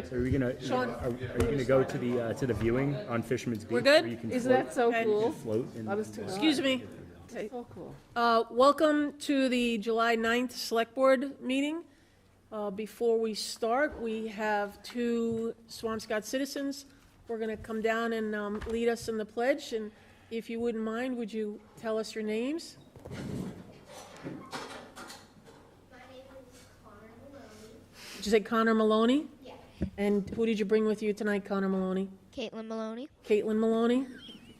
So are we gonna, Sean, are you gonna go to the viewing on Fisherman's Beach? We're good? Where you can Isn't that so Okay. cool? float in, Excuse me. Okay. So cool. Welcome to the July 9th Select Board meeting. Before we start, we have two Swampscott citizens. We're going to come down and lead us in the pledge. And if you wouldn't mind, would you tell us your names? My name is Connor Maloney. Did you say Connor Maloney? Yeah. And who did you bring with you tonight, Connor Maloney? Caitlin Maloney. Caitlin Maloney?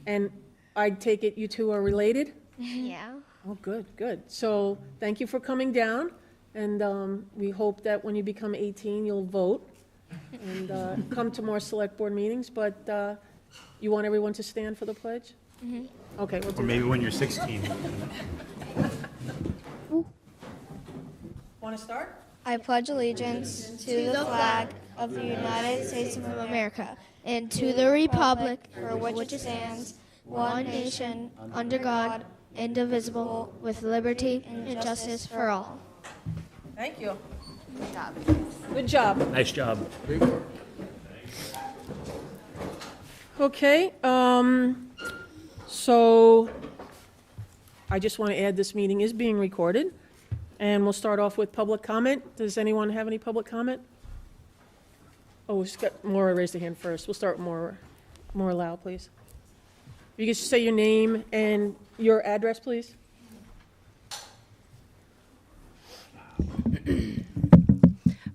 And I take it you two are related? Yeah. Oh, good, good. So thank you for coming down, and we hope that when you become 18, you'll vote and come to more select board meetings, but you want everyone to stand for the pledge? Mm-hmm. Okay, we'll or do maybe when you're 16. Want to start? I pledge allegiance to the flag of the United States of America and to the republic for which it stands, one nation, under God, indivisible, with liberty and justice for all. Thank you. Good job. Nice job. Okay, so I just want to add this meeting is being recorded, and we'll start off with public comment. Does anyone have any public comment? Oh, we've got Maura raised her hand first. We'll start with Maura. Maura Lau, please. You can just say your name and your address, please.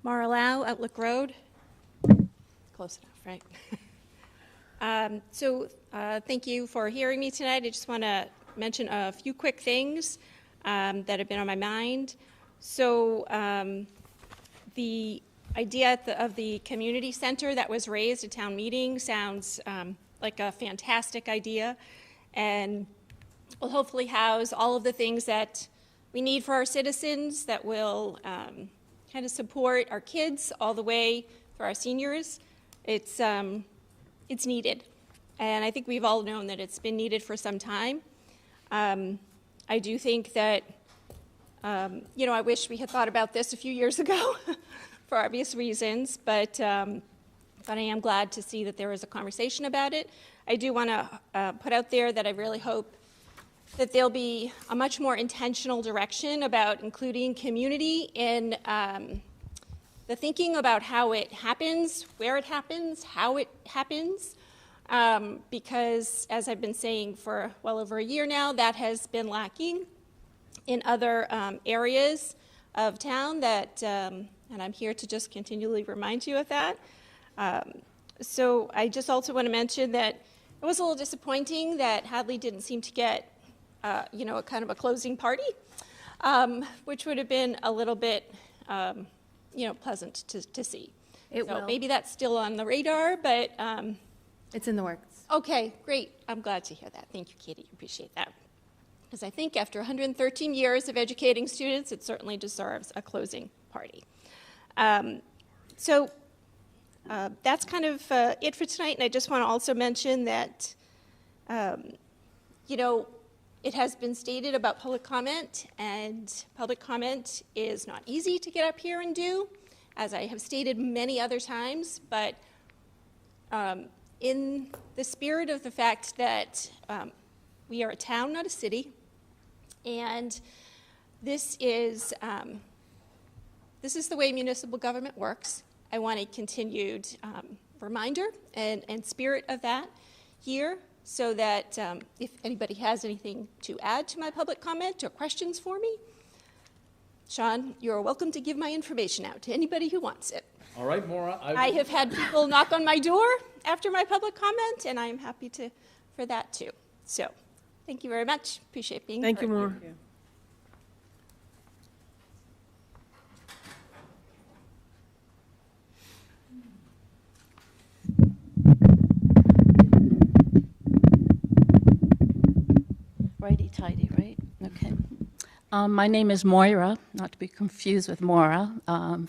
Mara Lau, Outlook Road. Close enough, right? Thank you for hearing me tonight. I just want to mention a few quick things that have been on my mind. So the idea of the community center that was raised at town meeting sounds like a fantastic idea, and will hopefully house all of the things that we need for our citizens, that will kind of support our kids all the way for our seniors. It's needed, and I think we've all known that it's been needed for some time. I do think that, I wish we had thought about this a few years ago for obvious reasons, but I am glad to see that there is a conversation about it. I do want to put out there that I really hope that there'll be a much more intentional direction about including community in the thinking about how it happens, where it happens, how it happens, because as I've been saying for well over a year now, that has been lacking in other areas of town that, and I'm here to just continually remind you of that. So I just also want to mention that it was a little disappointing that Hadley didn't seem to get, a kind of a closing party, which would have been a little bit, pleasant to see. It so will. Maybe that's still on the radar, but It's in the works. okay, great. I'm glad to hear that. Thank you, Katie. Appreciate that. Because I think after 113 years of educating students, it certainly deserves a closing party. That's kind of it for tonight, and I just want to also mention that, it has been stated about public comment, and public comment is not easy to get up here and do, as I have stated many other times, but in the spirit of the fact that we are a town, not a city, and this is the way municipal government works. I want a continued reminder and spirit of that here, so that if anybody has anything to add to my public comment or questions for me, Sean, you're welcome to give my information out to anybody who wants it. All right, Maura. I have had people knock on my door after my public comment, and I am happy for that too. So, thank you very much. Appreciate being here. Thank you, Maura. Righty-tighty, right? Okay. My name is Moira, not to be confused with Maura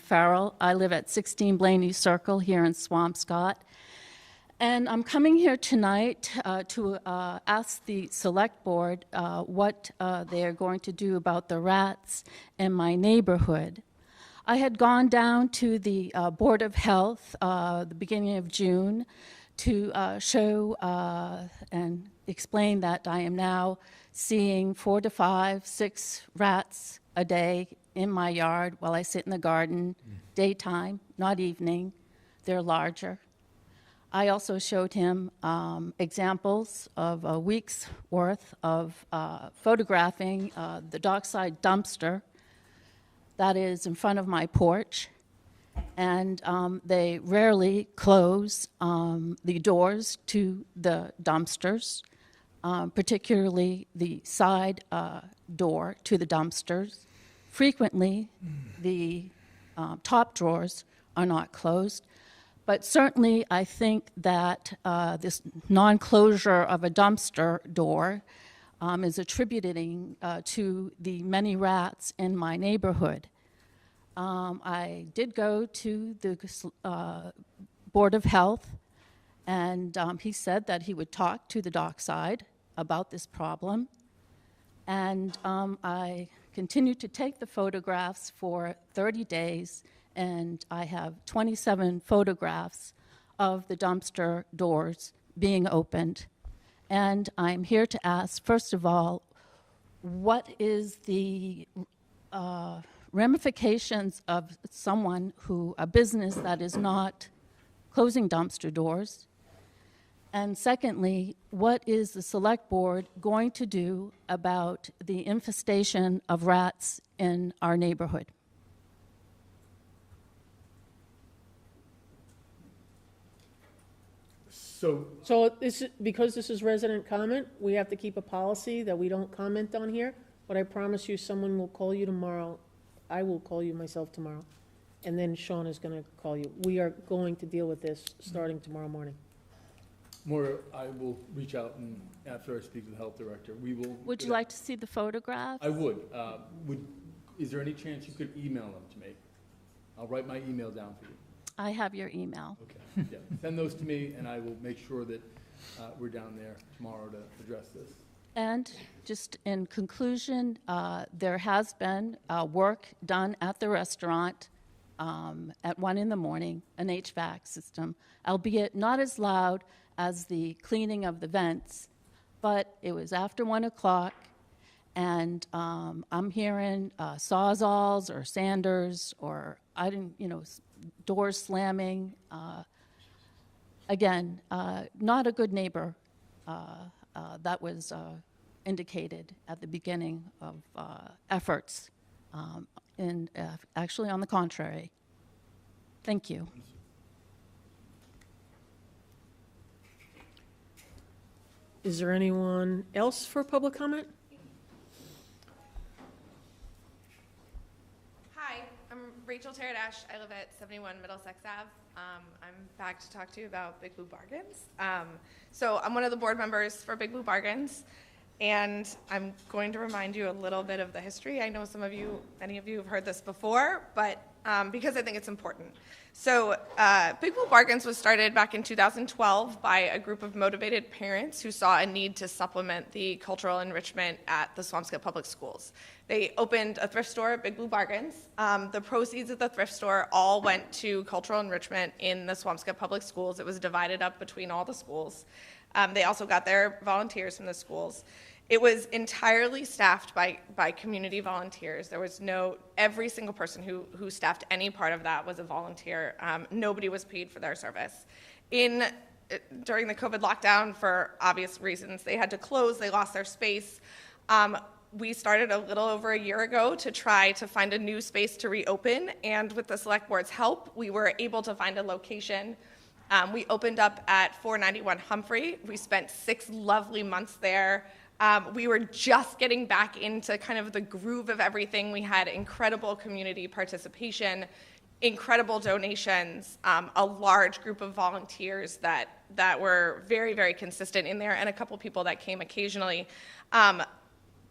Farrell. I live at 16 Blaney Circle here in Swampscott. And I'm coming here tonight to ask the Select Board what they are going to do about the rats in my neighborhood. I had gone down to the Board of Health the beginning of June to show and explain that I am now seeing 4 to 5, 6 rats a day in my yard while I sit in the garden, daytime, not evening. They're larger. I also showed him examples of a week's worth of photographing the dockside dumpster that is in front of my porch. And they rarely close the doors to the dumpsters, particularly the side door to the dumpsters. Frequently, the top drawers are not closed. But certainly, I think that this non-closure of a dumpster door is attributing to the many rats in my neighborhood. I did go to the Board of Health, and he said that he would talk to the dockside about this problem. And I continued to take the photographs for 30 days, and I have 27 photographs of the dumpster doors being opened. And I'm here to ask, first of all, what is the ramifications of a business that is not closing dumpster doors? And secondly, what is the Select Board going to do about the infestation of rats in our neighborhood? So, Because this is resident comment, we have to keep a policy that we don't comment on here, but I promise you someone will call you tomorrow. I will call you myself tomorrow, and then Sean is going to call you. We are going to deal with this starting tomorrow morning. Maura, I will reach out and after I speak to the health director, we will. Would you like to see the photographs? I would. Is there any chance you could email them to me? I'll write my email down for you. I have your email. Okay. Yeah. Send those to me, and I will make sure that we're down there tomorrow to address this. And just in conclusion, there has been work done at the restaurant at 1 in the morning, an HVAC system, albeit not as loud as the cleaning of the vents, but it was after 1 o'clock, and I'm hearing sawzalls or sanders or doors slamming. Again, not a good neighbor. That was indicated at the beginning of efforts, and actually on the contrary. Thank you. Is there anyone else for public comment? Hi, I'm Rachel Teradash. I live at 71 Middlesex Ave. I'm back to talk to you about Big Blue Bargains. So I'm one of the board members for Big Blue Bargains, and I'm going to remind you a little bit of the history. I know many of you have heard this before, but because I think it's important. So Big Blue Bargains was started back in 2012 by a group of motivated parents who saw a need to supplement the cultural enrichment at the Swampscott Public Schools. They opened a thrift store at Big Blue Bargains. The proceeds of the thrift store all went to cultural enrichment in the Swampscott Public Schools. It was divided up between all the schools. They also got their volunteers from the schools. It was entirely staffed by community volunteers. There was every single person who staffed any part of that was a volunteer. Nobody was paid for their service. During the COVID lockdown, for obvious reasons, they had to close, they lost their space. We started a little over a year ago to try to find a new space to reopen, and with the Select Board's help, we were able to find a location. We opened up at 491 Humphrey. We spent 6 lovely months there. We were just getting back into kind of the groove of everything. We had incredible community participation, incredible donations, a large group of volunteers that were very, very consistent in there, and a couple people that came occasionally.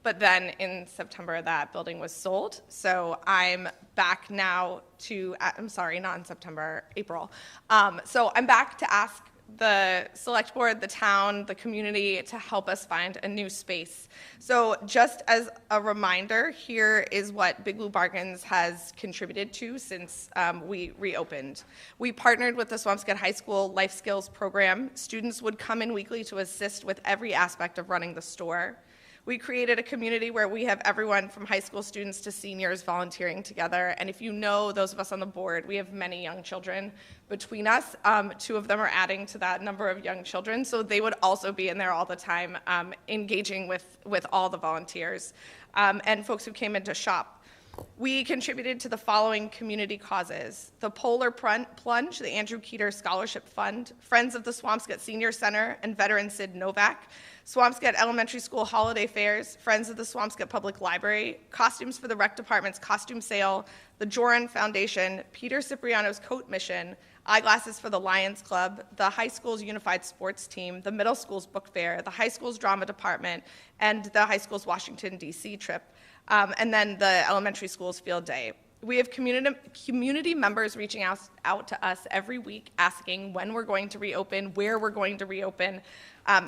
But then in September, that building was sold. So I'm back now I'm sorry, not in September, April. So I'm back to ask the select board, the town, the community to help us find a new space. So just as a reminder, here is what Big Blue Bargains has contributed to since we reopened. We partnered with the Swampscott High School Life Skills program. Students would come in weekly to assist with every aspect of running the store. We created a community where we have everyone from high school students to seniors volunteering together. And if you know those of us on the board, we have many young children between us. 2 of them are adding to that number of young children. So they would also be in there all the time, engaging with all the volunteers and folks who came in to shop. We contributed to the following community causes: the Polar Plunge, the Andrew Keeter Scholarship Fund, Friends of the Swampscott Senior Center, and veteran Sid Novak, Swampscott Elementary School Holiday Fairs, Friends of the Swampscott Public Library, Costumes for the Rec Department's Costume Sale, the Joran Foundation, Peter Cipriano's Coat Mission, Eyeglasses for the Lions Club, the high school's Unified Sports Team, the middle school's book fair, the high school's drama department, and the high school's Washington, D.C. trip. And then the elementary school's field day. We have community members reaching out to us every week asking when we're going to reopen, where we're going to reopen.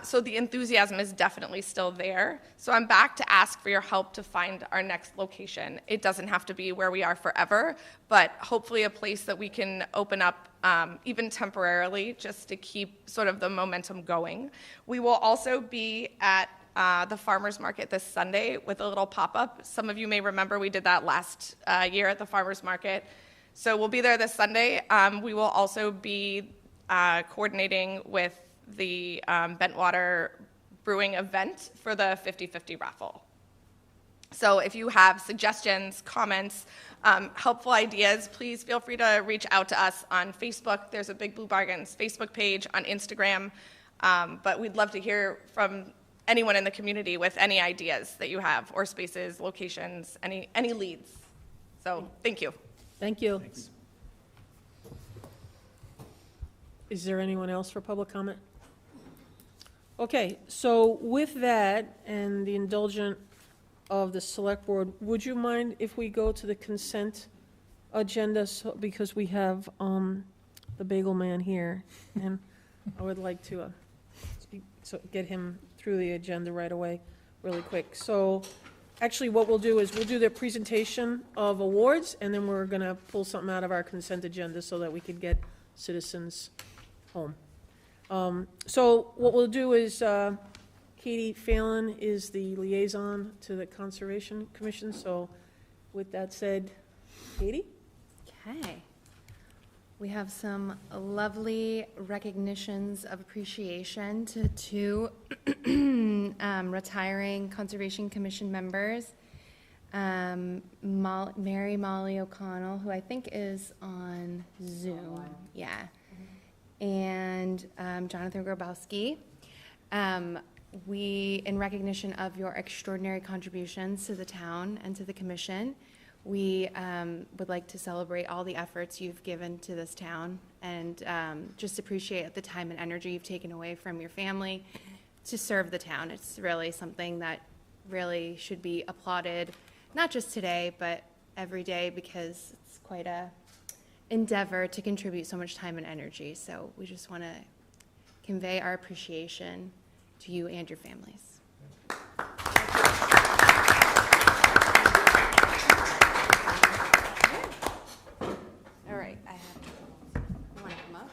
So the enthusiasm is definitely still there. So I'm back to ask for your help to find our next location. It doesn't have to be where we are forever, but hopefully a place that we can open up even temporarily just to keep sort of the momentum going. We will also be at the farmers market this Sunday with a little pop-up. Some of you may remember we did that last year at the farmers market. So we'll be there this Sunday. We will also be coordinating with the Bentwater Brewing event for the 50/50 raffle. So if you have suggestions, comments, helpful ideas, please feel free to reach out to us on Facebook. There's a Big Blue Bargains Facebook page, on Instagram. But we'd love to hear from anyone in the community with any ideas that you have, or spaces, locations, any leads. So thank you. Thank you. Thanks. Is there anyone else for public comment? Okay, so with that and the indulgence of the select board, would you mind if we go to the consent agenda, because we have the bagel man here, and I would like to get him through the agenda right away, really quick. So actually what we'll do is we'll do the presentation of awards, and then we're gonna pull something out of our consent agenda so that we could get citizens home. So what we'll do is Katie Phelan is the liaison to the Conservation Commission. So with that said, Katie? Okay. We have some lovely recognitions of appreciation to 2 retiring Conservation Commission members. Mary Molly O'Connell, who I think is on Zoom. Yeah. And Jonathan Grabowski. We, in recognition of your extraordinary contributions to the town and to the commission, we would like to celebrate all the efforts you've given to this town, and just appreciate the time and energy you've taken away from your family to serve the town. It's really something that really should be applauded, not just today, but every day, because it's quite a endeavor to contribute so much time and energy. So we just want to convey our appreciation to you and your families. All right, I have to. You want to come up?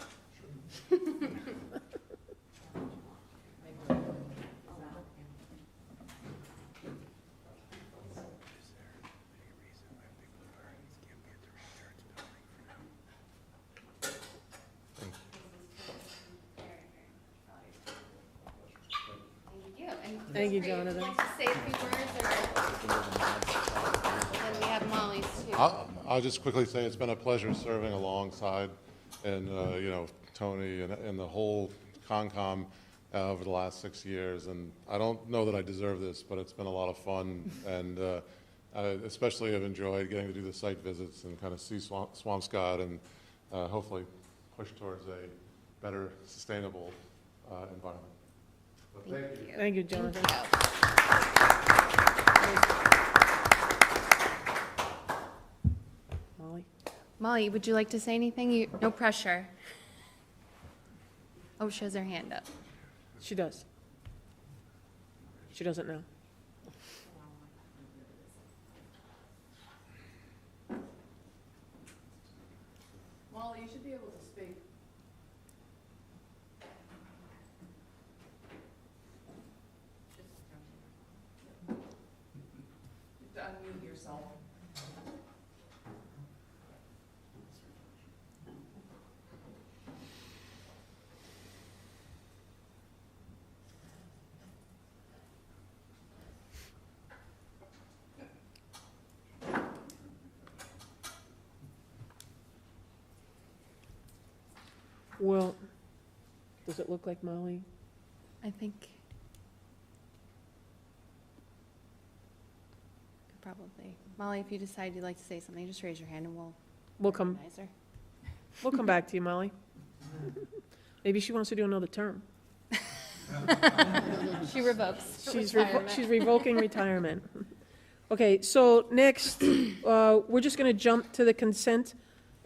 Thank you, Jonathan. Want to say a few words, or then we have Molly's too. I'll just quickly say it's been a pleasure serving alongside, and Tony and the whole Concom over the last 6 years. And I don't know that I deserve this, but it's been a lot of fun, and I especially have enjoyed getting to do the site visits and kind of see Swampscott, and hopefully push towards a better, sustainable environment. Thank you. Thank you, Jonathan. Molly? Molly, would you like to say anything? No pressure. Oh, she has her hand up. She does. She doesn't know. Molly, you should be able to speak. You have to unmute yourself. Well, does it look like Molly? I think. Probably. Molly, if you decide you'd like to say something, just raise your hand and We'll come recognize her. We'll come back to you, Molly. Maybe she wants to do another term. She revokes. She's revoking retirement. Okay, so next, we're just going to jump to the consent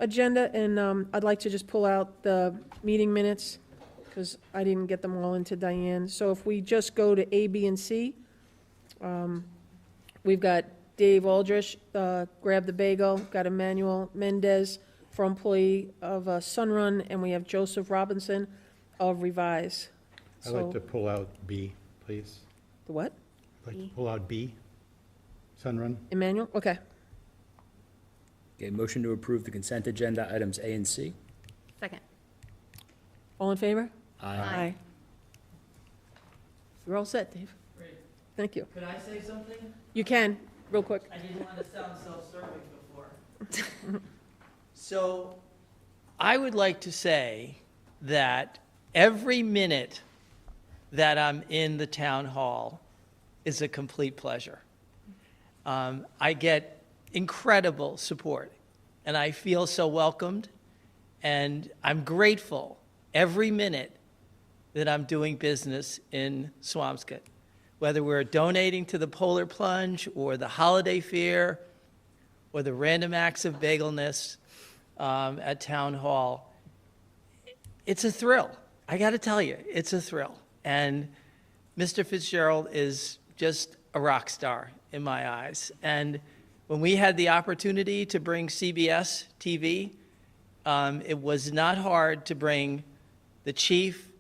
agenda, and I'd like to just pull out the meeting minutes, because I didn't get them all into Diane. So if we just go to A, B, and C, we've got Dave Aldrich, Grab the Bagel, got Emmanuel Mendez for employee of Sunrun, and we have Joseph Robinson of Revise. I'd like to pull out B, please. The what? I'd like to pull out B, Sunrun. Emmanuel? Okay. Okay, motion to approve the consent agenda, items A and C. Second. All in favor? Aye. You're all set, Dave. Great. Thank you. Could I say something? You can, real quick. I didn't want to sound self-serving before. So, I would like to say that every minute that I'm in the town hall is a complete pleasure. I get incredible support, and I feel so welcomed, and I'm grateful every minute that I'm doing business in Swampscott. Whether we're donating to the Polar Plunge or the Holiday Fair or the Random Acts of Bagelness at Town Hall, it's a thrill. I got to tell you, it's a thrill. And Mr. Fitzgerald is just a rock star in my eyes. And when we had the opportunity to bring CBS TV, it was not hard to bring the chief,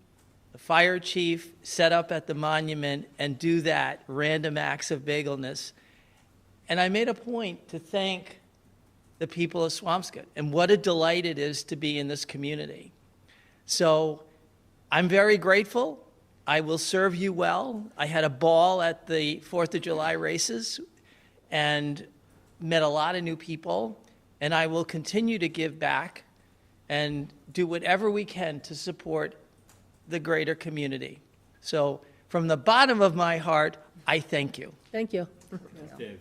the fire chief, set up at the monument and do that Random Acts of Bagelness. And I made a point to thank the people of Swampscott and what a delight it is to be in this community. So I'm very grateful. I will serve you well. I had a ball at the 4th of July races and met a lot of new people, and I will continue to give back and do whatever we can to support the greater community. So from the bottom of my heart, I thank you. Thank you. Dave.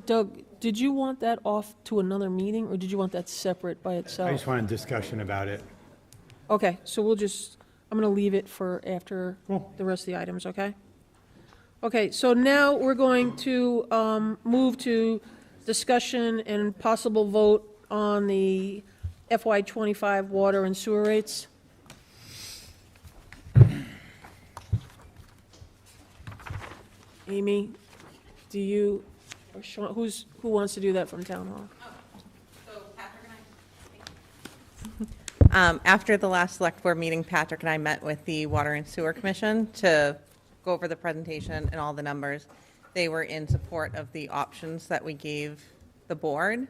Doug, did you want that off to another meeting, or did you want that separate by I itself? just wanted discussion about it. Okay, so I'm going to leave it for after Cool. the rest of the items, okay? Okay, so now we're going to move to discussion and possible vote on the FY25 water and sewer rates. Amy, do you, or Sean, who wants to do that from Town Hall? After the last select board meeting, Patrick and I met with the Water and Sewer Commission to go over the presentation and all the numbers. They were in support of the options that we gave the board.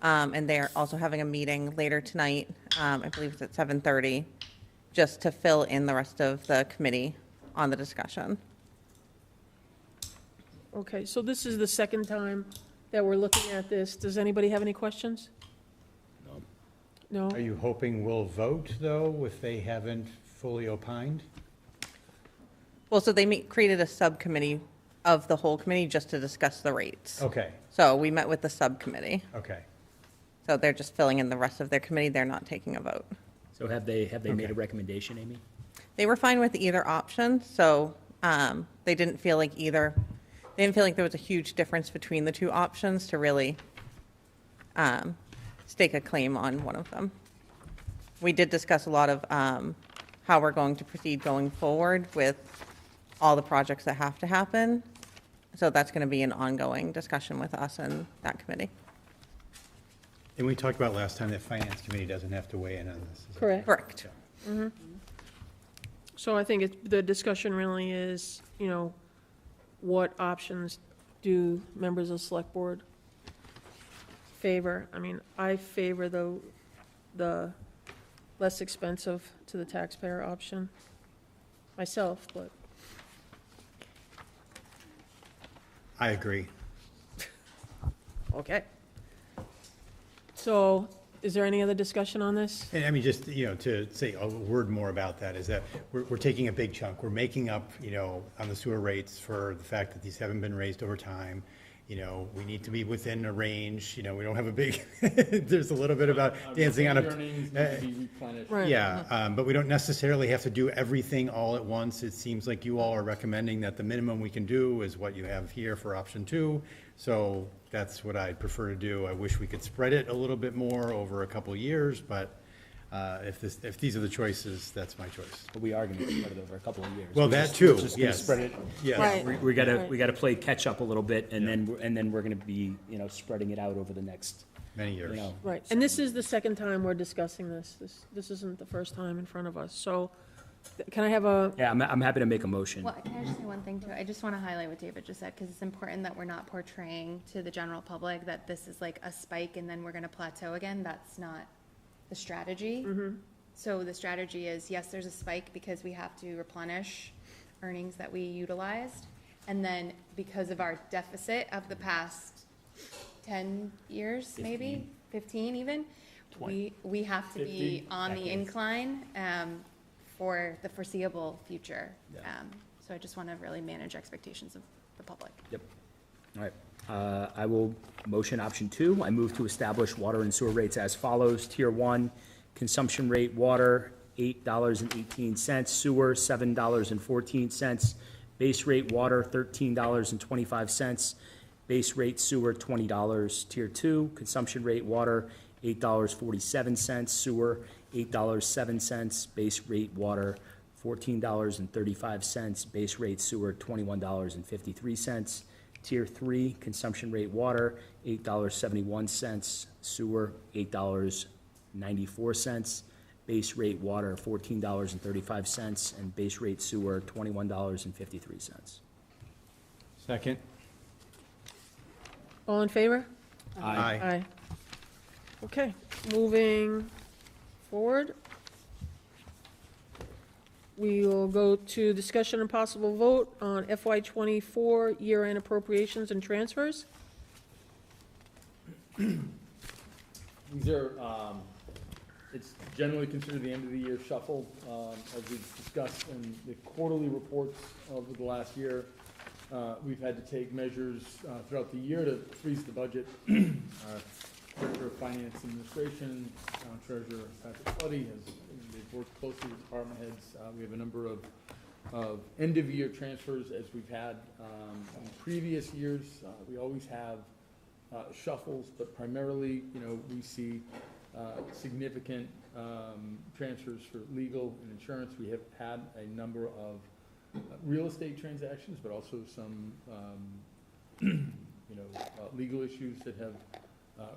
And they're also having a meeting later tonight, I believe it's at 7:30, just to fill in the rest of the committee on the discussion. Okay, so this is the second time that we're looking at this. Does anybody have any questions? No? Are you hoping we'll vote, though, if they haven't fully opined? Well, so they created a subcommittee of the whole committee just to discuss the rates. Okay, So we met with the subcommittee. okay. So they're just filling in the rest of their committee. They're not taking a vote. So have they made Okay. a recommendation, Amy? They were fine with either option, so they didn't feel like there was a huge difference between the two options to really stake a claim on one of them. we did discuss a lot of how we're going to proceed going forward with all the projects that have to happen. So that's going to be an ongoing discussion with us and that committee. And we talked about last time that Finance Committee doesn't have to weigh in on this. Is that Correct. Correct. So I think the discussion really is, you know, what options do members of the select board favor? I mean, I favor the less expensive to the taxpayer option myself, but I agree. okay. So is there any other discussion on this? And I mean, just, you know, to say a word more about that is that we're taking a big chunk. We're making up, you know, on the sewer rates for the fact that these haven't been raised over time. You know, we need to be within a range, you know, we don't have a big, there's a little bit about dancing on Earnings need to be replenished. Right. Yeah, but we don't necessarily have to do everything all at once. It seems like you all are recommending that the minimum we can do is what you have here for option 2. So that's what I'd prefer to do. I wish we could spread it a little bit more over a couple of years, but if these are the choices, that's my choice. But we are gonna spread it over a couple of years. Well, We're that just- too, we're just gonna yes. Spread it. Yes. Right. We gotta play catch up a little bit, and then we're gonna be, you know, spreading it out over the next, Many you years. know. Right, and this is the second time we're discussing this. This isn't the first time in front of us. So can I have a, Yeah, I'm happy to make a motion. Well, can I just say one thing too? I just want to highlight what David just said, because it's important that we're not portraying to the general public that this is like a spike and then we're going to plateau again. That's not the strategy. So the strategy is, yes, there's a spike because we have to replenish earnings that we utilized. And then because of our deficit of the past 10 years, maybe, 15 even, we have to be 50 on the decades. incline for the foreseeable future. Yeah. So I just want to really manage expectations of the public. Yep. All right. I will motion option 2. I move to establish water and sewer rates as follows. Tier 1, consumption rate, water, $8.18, sewer, $7.14, base rate water, $13.25, base rate sewer, $20. Tier 2, consumption rate water, $8.47, sewer, $8.07, base rate water, $14.35, base rate sewer, $21.53. Tier 3, consumption rate water, $8.71, sewer, $8.94, base rate water, $14.35, and base rate sewer, $21.53. Second? all in favor? Aye. Aye. Okay, moving forward. We will go to discussion and possible vote on FY '24 year-end appropriations and transfers. These are, it's generally considered the end of the year shuffle, as we've discussed in the quarterly reports over the last year. We've had to take measures throughout the year to freeze the budget. Director of Finance Administration, Treasurer Patrick Floody they've worked closely with department heads. We have a number of end-of-year transfers as we've had in previous years. We always have shuffles, but primarily, you know, we see significant transfers for legal and insurance. We have had a number of real estate transactions, but also some, legal issues that have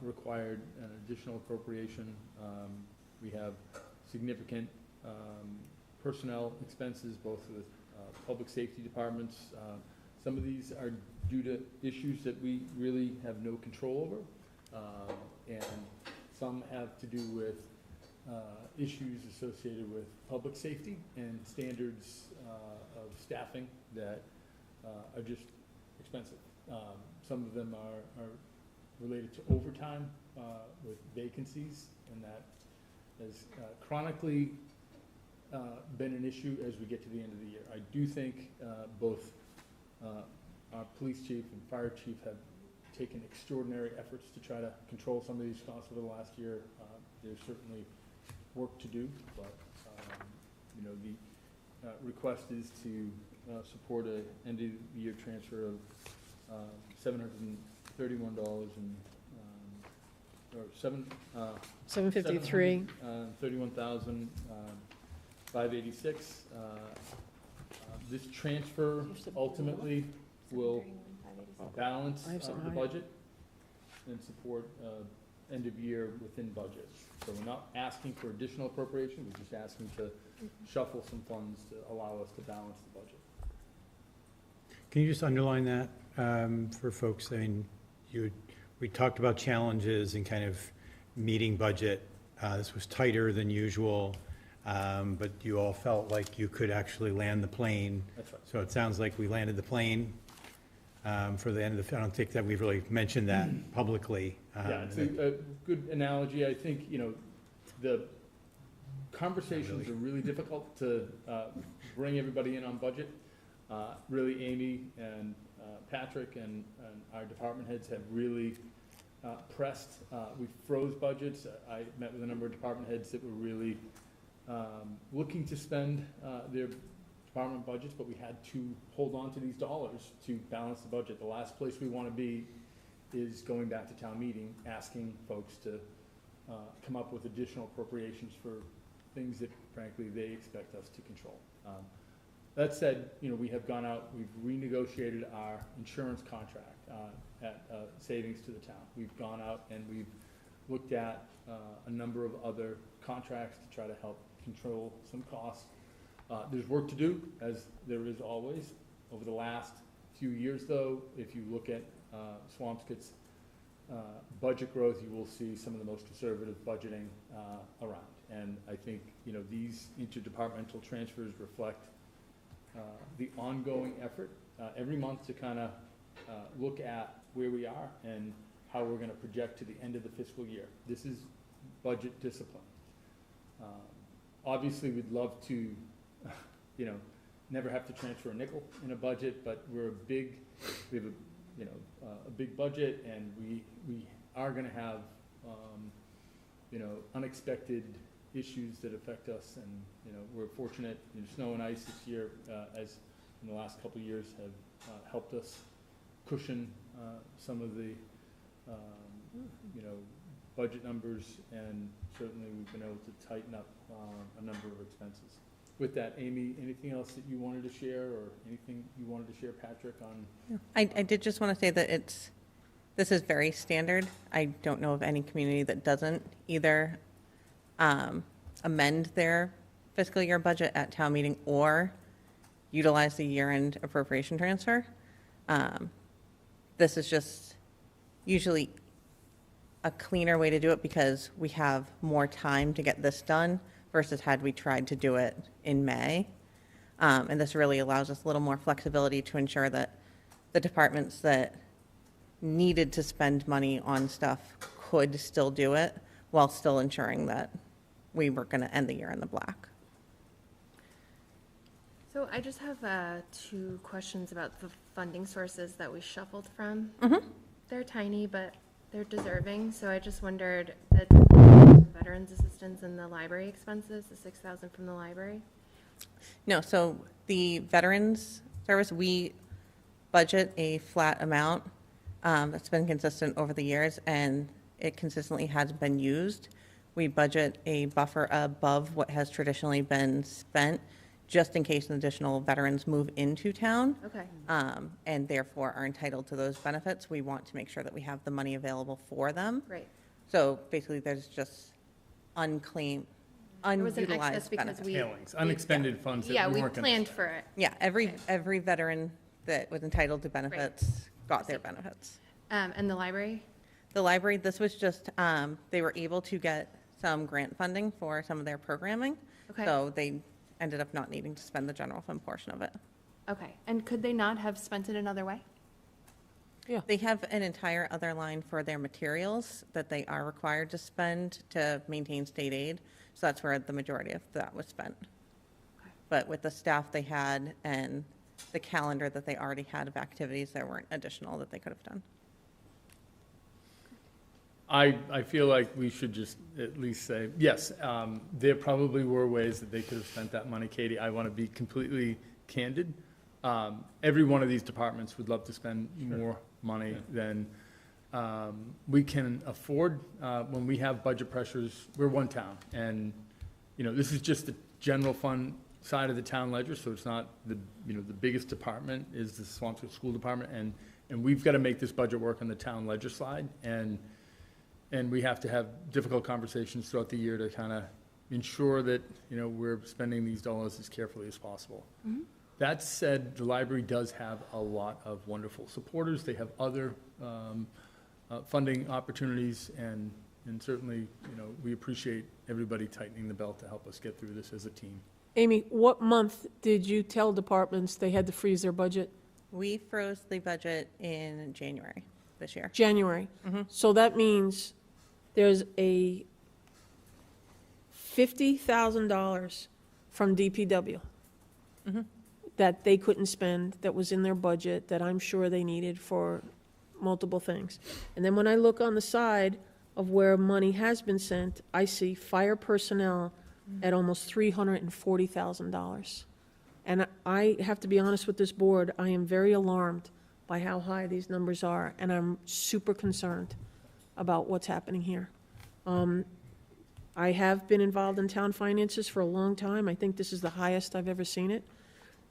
required an additional appropriation. We have significant personnel expenses, both with public safety departments. Some of these are due to issues that we really have no control over, and some have to do with issues associated with public safety and standards of staffing that are just expensive. Some of them are related to overtime with vacancies, and that has chronically been an issue as we get to the end of the year. I do think both our police chief and fire chief have taken extraordinary efforts to try to control some of these costs over the last year. There's certainly work to do, but the request is to support a end-of-year transfer of $731 or seven, 753. 31,586. This transfer ultimately will balance I have something the higher. budget and support end of year within budget. So we're not asking for additional appropriation, we're just asking to shuffle some funds to allow us to balance the budget. Can you just underline that for folks? I mean, we talked about challenges and kind of meeting budget. This was tighter than usual, but you all felt like you could actually land the plane. That's right. So it sounds like we landed the plane for the end of the, I don't think that we've really mentioned that publicly. Yeah, it's a good analogy. I think, you know, the conversations are really difficult to bring everybody in on budget. Really, Amy and Patrick and our department heads have really pressed. We froze budgets. I met with a number of department heads that were really looking to spend their department budgets, but we had to hold on to these dollars to balance the budget. The last place we want to be is going back to town meeting, asking folks to come up with additional appropriations for things that frankly they expect us to control. That said, you know, we have gone out, we've renegotiated our insurance contract at savings to the town. We've gone out and we've looked at a number of other contracts to try to help control some costs. There's work to do, as there is always. Over the last few years, though, if you look at Swampscott's budget growth, you will see some of the most conservative budgeting around. And I think, you know, these interdepartmental transfers reflect the ongoing effort every month to kind of look at where we are and how we're going to project to the end of the fiscal year. This is budget discipline. Obviously, we'd love to, you know, never have to transfer a nickel in a budget, but we have a, you know, a big budget, and we are going to have, you know, unexpected issues that affect us, and, you know, we're fortunate. You know, snow and ice this year, as in the last couple of years, have helped us cushion some of the, you know, budget numbers, and certainly we've been able to tighten up a number of expenses. With that, Amy, anything else that you wanted to share, or anything you wanted to share, Patrick, on? I did just want to say that this is very standard. I don't know of any community that doesn't either amend their fiscal year budget at town meeting or utilize the year-end appropriation transfer. This is just usually a cleaner way to do it because we have more time to get this done versus had we tried to do it in May. And this really allows us a little more flexibility to ensure that the departments that needed to spend money on stuff could still do it while still ensuring that we were going to end the year in the black. So I just have 2 questions about the funding sources that we shuffled from. They're tiny, but they're deserving. So I just wondered that veterans assistance and the library expenses, the $6,000 from the library. No, so the veterans service, we budget a flat amount that's been consistent over the years, and it consistently has been used. We budget a buffer above what has traditionally been spent, just in case additional veterans move into town. Okay. And therefore are entitled to those benefits. We want to make sure that we have the money available for them. Right. So basically, there's just unclaimed, There was an excess unutilized because benefits. Tailings, unexpended funds that Yeah, we we weren't gonna planned spend. for it. Yeah, every veteran that was entitled to benefits got their benefits. And the library? The library, this was just, they were able to get some grant funding for some of their programming. Okay. So they ended up not needing to spend the general fund portion of it. Okay. And could they not have spent it another way? They have an entire other line for their materials that they are required to spend to maintain state aid. So that's where the majority of that was spent. Okay. But with the staff they had and the calendar that they already had of activities, there weren't additional that they could have done. I feel like we should just at least say, yes, there probably were ways that they could have spent that money, Katie. I want to be completely candid. Every one of these departments would love to spend more money than we can afford, when we have budget pressures, we're one town. And, this is just the general fund side of the town ledger, so it's not the biggest department is the Swampscott School Department. And we've got to make this budget work on the town ledger slide. And we have to have difficult conversations throughout the year to kind of ensure that, we're spending these dollars as carefully as possible. That said, the library does have a lot of wonderful supporters. They have other funding opportunities, and certainly, we appreciate everybody tightening the belt to help us get through this as a team. Amy, what month did you tell departments they had to freeze their budget? We froze the budget in January this year. January. So that means there's a $50,000 from DPW that they couldn't spend, that was in their budget, that I'm sure they needed for multiple things. And then when I look on the side of where money has been sent, I see fire personnel at almost $340,000. And I have to be honest with this board, I am very alarmed by how high these numbers are, and I'm super concerned about what's happening here. I have been involved in town finances for a long time. I think this is the highest I've ever seen it.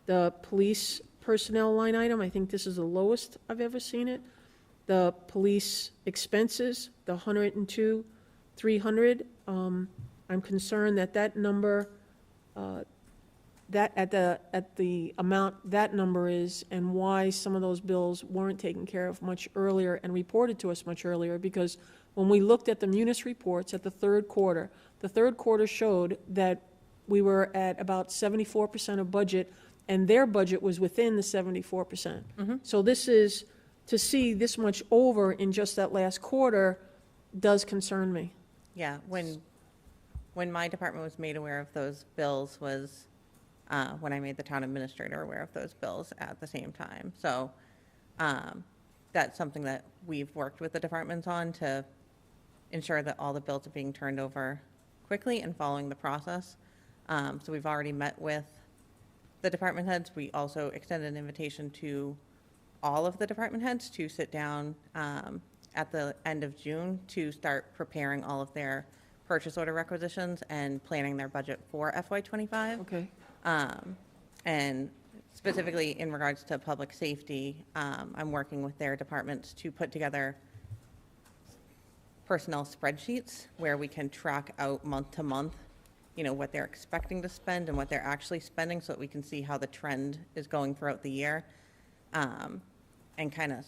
The police personnel line item, I think this is the lowest I've ever seen it. The police expenses, the 102,300, I'm concerned that number, that at the amount that number is, and why some of those bills weren't taken care of much earlier and reported to us much earlier, because when we looked at the munis reports at the third quarter showed that we were at about 74% of budget, and their budget was within the 74%. So this is, to see this much over in just that last quarter does concern me. Yeah, when my department was made aware of those bills was when I made the town administrator aware of those bills at the same time. So that's something that we've worked with the departments on to ensure that all the bills are being turned over quickly and following the process. So we've already met with the department heads. We also extended an invitation to all of the department heads to sit down at the end of June to start preparing all of their purchase order requisitions and planning their budget for FY25. Okay. And specifically in regards to public safety, I'm working with their departments to put together personnel spreadsheets where we can track out month to month, what they're expecting to spend and what they're actually spending, so that we can see how the trend is going throughout the year, and kind of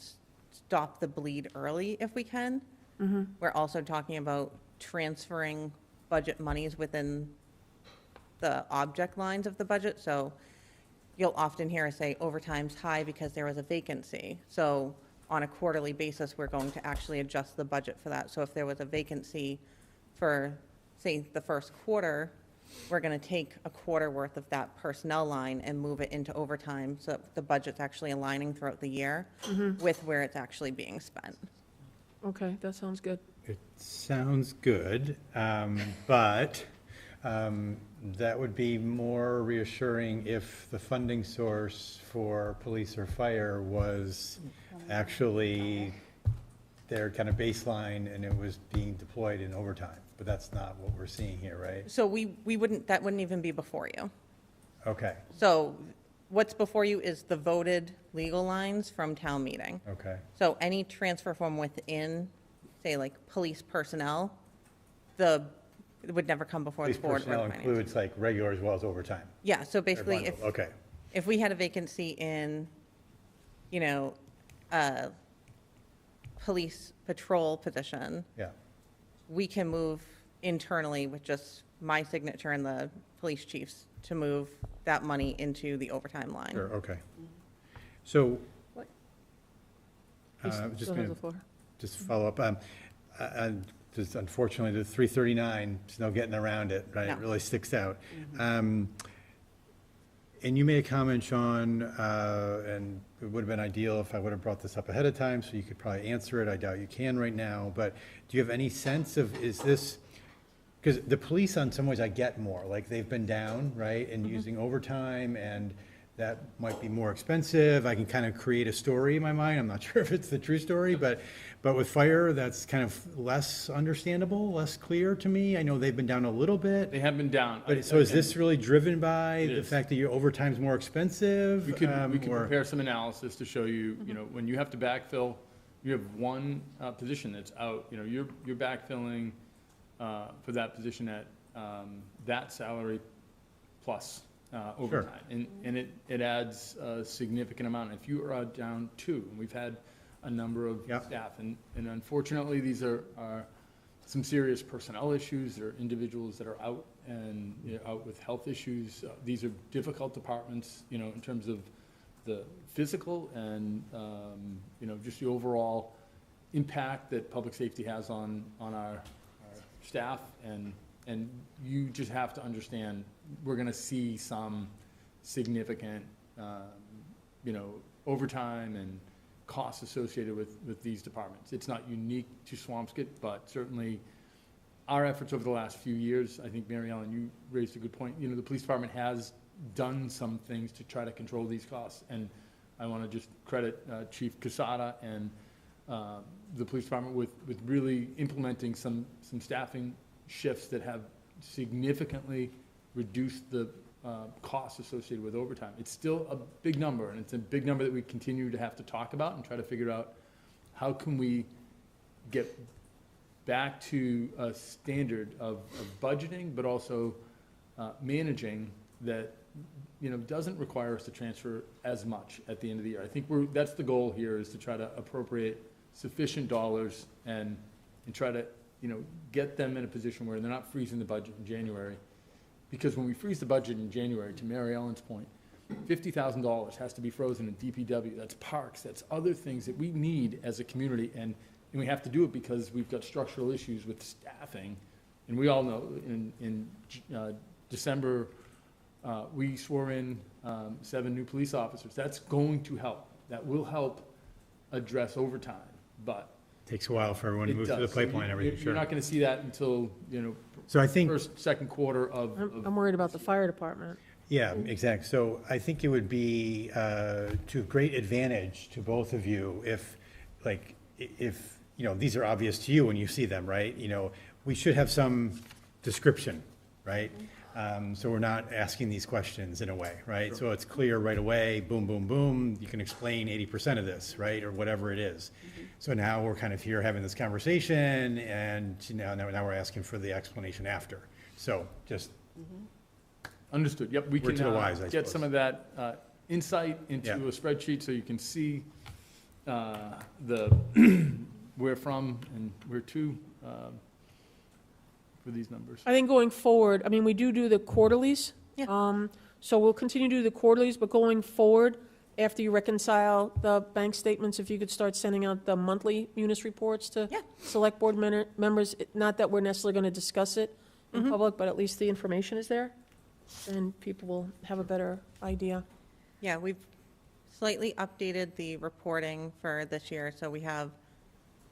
stop the bleed early if we can. We're also talking about transferring budget monies within the object lines of the budget. So you'll often hear us say overtime's high because there was a vacancy. So on a quarterly basis, we're going to actually adjust the budget for that. So if there was a vacancy for, say, the first quarter, we're going to take a quarter worth of that personnel line and move it into overtime, so that the budget's actually aligning throughout the year with where it's actually being spent. Okay, that sounds good. It sounds good, but that would be more reassuring if the funding source for police or fire was actually their kind of baseline and it was being deployed in overtime. But that's not what we're seeing here, right? So that wouldn't even be before you. Okay, So what's before you is the voted legal lines from town meeting. okay. So any transfer from within, say, like police personnel, it would never come before the Police board. or personnel finance. includes like regular as well as overtime. Yeah, so Or basically, bundled. Okay, if we had a vacancy in, a police patrol position, yeah. we can move internally with just my signature and the police chief's to move that money into the overtime line. Sure, okay. So, What? I was just Still going has the floor. to just follow up. Just unfortunately, the 339, there's no getting around it, right? No. It really sticks out. And you made a comment, Sean, and it would have been ideal if I would have brought this up ahead of time, so you could probably answer it. I doubt you can right now, but do you have any sense of, is this, because the police on some ways I get more, like they've been down, right, and using overtime, and that might be more expensive. I can kind of create a story in my mind. I'm not sure if it's the true story, but with fire, that's kind of less understandable, less clear to me. I know they've been down a little bit. They have been down. But so is this really driven by It the is. fact that your overtime's more expensive? We could or- prepare some analysis to show you, you know, when you have to backfill, you have one position that's out, you know, you're backfilling for that position at that salary plus overtime. And it adds a significant amount. If you are down two, and we've had a number of staff, and unfortunately, these are some serious personnel issues. There are individuals that are out and, you know, out with health issues. These are difficult departments, you know, in terms of the physical and, you know, just the overall impact that public safety has on our staff. And you just have to understand, we're gonna see some significant, you know, overtime and costs associated with these departments. It's not unique to Swampscott, but certainly our efforts over the last few years, I think, Mary Ellen, you raised a good point. You know, the police department has done some things to try to control these costs. And I want to just credit Chief Casada and the police department with really implementing some staffing shifts that have significantly reduced the costs associated with overtime. It's still a big number, and it's a big number that we continue to have to talk about and try to figure out how can we get back to a standard of budgeting, but also managing that, you know, doesn't require us to transfer as much at the end of the year. I think that's the goal here, is to try to appropriate sufficient dollars and try to, you know, get them in a position where they're not freezing the budget in January. Because when we freeze the budget in January, to Mary Ellen's point, $50,000 has to be frozen in DPW. That's parks, that's other things that we need as a community, and we have to do it because we've got structural issues with staffing. And we all know in December, we swore in 7 new police officers. That's going to help. That will help address overtime, but Takes a while for everyone to it move through the does. pipeline and everything, You're sure. not gonna see that until, you know, So I think, first, second quarter of. I'm worried about the fire department. yeah, exactly. So I think it would be to great advantage to both of you if, like, if, you know, these are obvious to you when you see them, right? You know, we should have some description, right? So we're not asking these questions in a way, right? So it's clear right away, boom, boom, boom, you can explain 80% of this, right? Or whatever it is. So now we're kind of here having this conversation, and now we're asking for the explanation after. So just, Understood, yep, we Word can to the wise, I get suppose. some of that insight into Yeah. a spreadsheet so you can see the where from and where to for these numbers. I think going forward, I mean, we do the quarterlies. Yeah. So we'll continue to do the quarterlies, but going forward, after you reconcile the bank statements, if you could start sending out the monthly munis reports to Yeah. select board members, not that we're necessarily going to discuss it in public, but at least the information is there, and people will have a better idea. Yeah, we've slightly updated the reporting for this year, so we have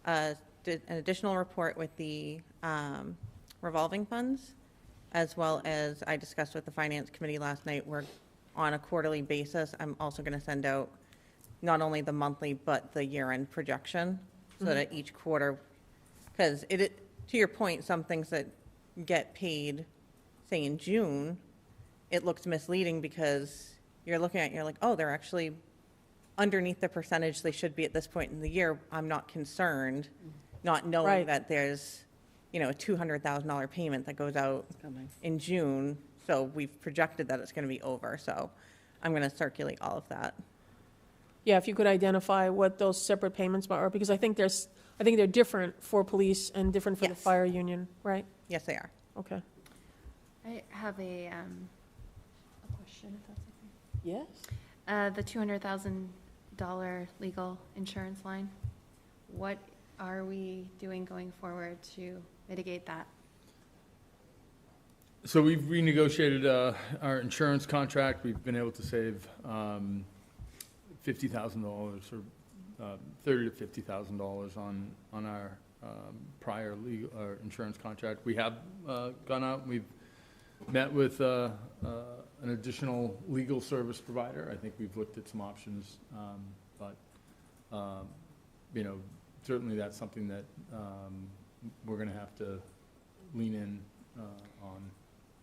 an additional report with the revolving funds, as well as I discussed with the finance committee last night, we're on a quarterly basis. I'm also going to send out not only the monthly, but the year-end projection, so that each quarter, because to your point, some things that get paid, say in June, it looks misleading because you're looking at, you're like, oh, they're actually underneath the percentage they should be at this point in the year. I'm not concerned, not knowing Right. that there's, you know, a $200,000 payment that goes out in June. So we've projected that it's going to be over. So I'm going to circulate all of that. Yeah, if you could identify what those separate payments are, because I think they're different for police and different for the Yes. fire union, right? Yes, they are. Okay. I have a question, if that's okay. Yes. The $200,000 legal insurance line, what are we doing going forward to mitigate that? So we've renegotiated our insurance contract. We've been able to save $50,000 or $30,000 to $50,000 on our prior legal, our insurance contract. We have gone out and we've met with an additional legal service provider. I think we've looked at some options, but, you know, certainly that's something that we're going to have to lean in on.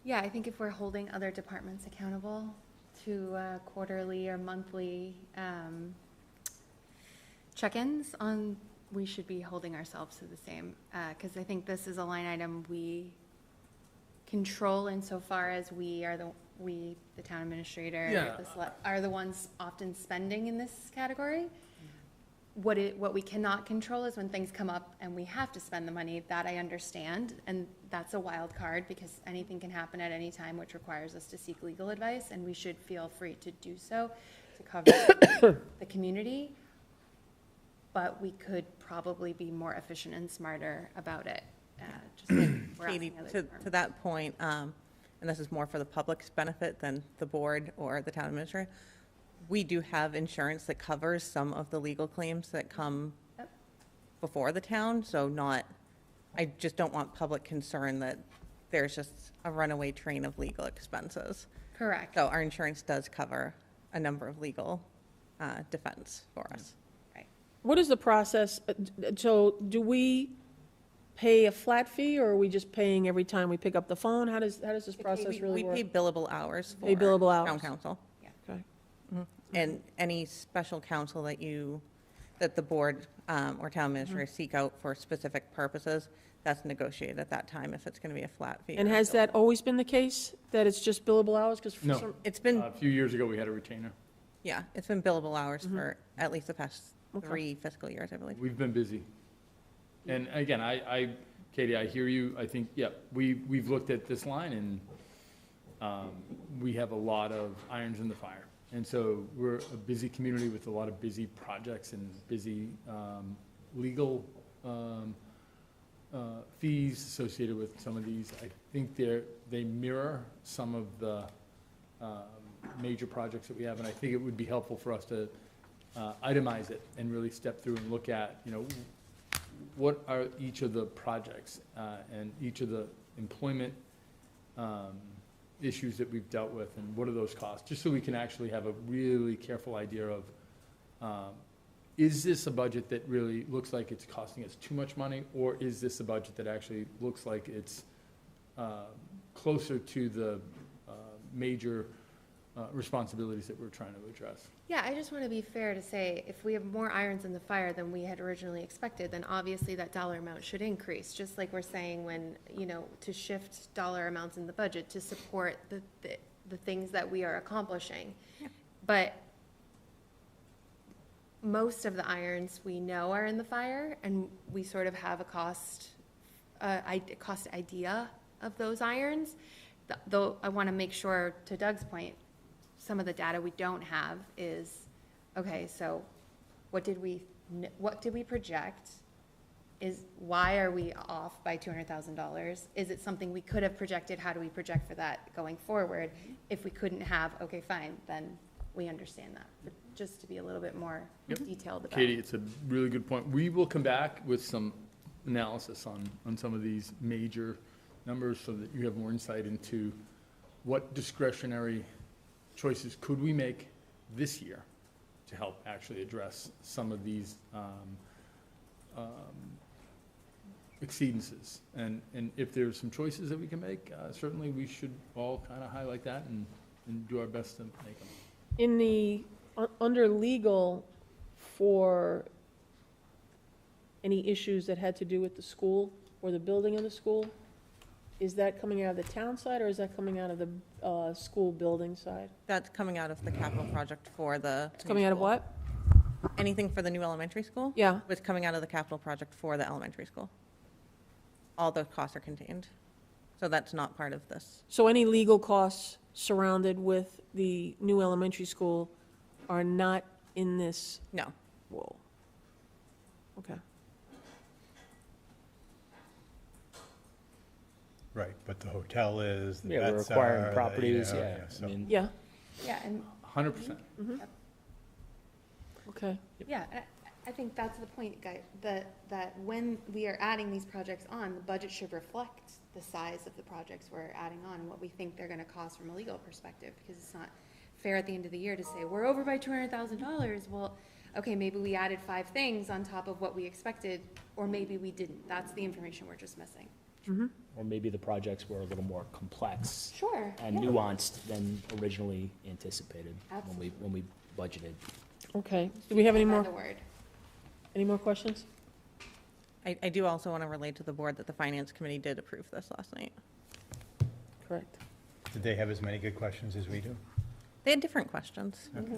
Yeah, I think if we're holding other departments accountable to quarterly or monthly check-ins on, we should be holding ourselves to the same, because I think this is a line item we control insofar as we, the town administrator, Yeah. are the ones often spending in this category. What we cannot control is when things come up and we have to spend the money. That I understand, and that's a wild card because anything can happen at any time, which requires us to seek legal advice, and we should feel free to do so to cover the community. But we could probably be more efficient and smarter about it. Just like we're Katie, asking other to departments. that point, and this is more for the public's benefit than the board or the town administrator, we do have insurance that covers some of the legal claims that come Yep. before the town, so I just don't want public concern that there's just a runaway train of legal expenses. Correct. So our insurance does cover a number of legal defense for us. What is the process? So do we pay a flat fee, or are we just paying every time we pick up the phone? How does this process really We work? pay billable hours for Pay billable hours. town council. Okay. And any special counsel that the board or town administrator seek out for specific purposes, that's negotiated at that time if it's going to be a flat fee. And or has that billable. always been the case, that it's just billable hours? Because No. It's been, A few years ago, we had a retainer. yeah, it's been billable hours for at least the past Okay. 3 fiscal years, I believe. We've been busy. And again, Katie, I hear you. I think, yeah, we've looked at this line and we have a lot of irons in the fire. And so we're a busy community with a lot of busy projects and busy legal fees associated with some of these. I think they mirror some of the major projects that we have, and I think it would be helpful for us to itemize it and really step through and look at, you know, what are each of the projects and each of the employment issues that we've dealt with, and what are those costs, just so we can actually have a really careful idea of, is this a budget that really looks like it's costing us too much money, or is this a budget that actually looks like it's closer to the major responsibilities that we're trying to address? Yeah, I just want to be fair to say, if we have more irons in the fire than we had originally expected, then obviously that dollar amount should increase, just like we're saying when, you know, to shift dollar amounts in the budget to support the things that we are accomplishing. Yeah. But most of the irons we know are in the fire, and we sort of have a cost idea of those irons. Though I want to make sure, to Doug's point, some of the data we don't have is, okay, so what did we project? Why are we off by $200,000? Is it something we could have projected? How do we project for that going forward? If we couldn't have, okay, fine, then we understand that. But just to be a little bit more detailed about it. Katie, it's a really good point. We will come back with some analysis on some of these major numbers so that you have more insight into what discretionary choices could we make this year to help actually address some of these exceedances. And if there's some choices that we can make, certainly we should all kind of highlight that and do our best to make them. In the, under legal, for any issues that had to do with the school or the building of the school, is that coming out of the town side, or is that coming out of the school building side? That's coming out of the capital project for the. It's coming out of what? Anything for the new elementary school? Yeah. Was coming out of the capital project for the elementary school. All those costs are contained. So that's not part of this. So any legal costs surrounded with the new elementary school are not in this? No. Whoa. Okay. Right, but the hotel is, the Yeah, we're vets acquiring are, properties, you know, yeah. I so- mean, Yeah, and 100%. Okay. yeah, I think that's the point, guy, that when we are adding these projects on, the budget should reflect the size of the projects we're adding on and what we think they're gonna cost from a legal perspective, because it's not fair at the end of the year to say, we're over by $200,000. Well, okay, maybe we added 5 things on top of what we expected, or maybe we didn't. That's the information we're just missing. Or maybe the projects were a little more complex Sure. and yeah. nuanced than originally anticipated when we budgeted. Okay, do we have any Find more, the word. any more questions? I do also want to relate to the board that the finance committee did approve this last night. Correct. Did they have as many good questions as we do? They had different questions. Not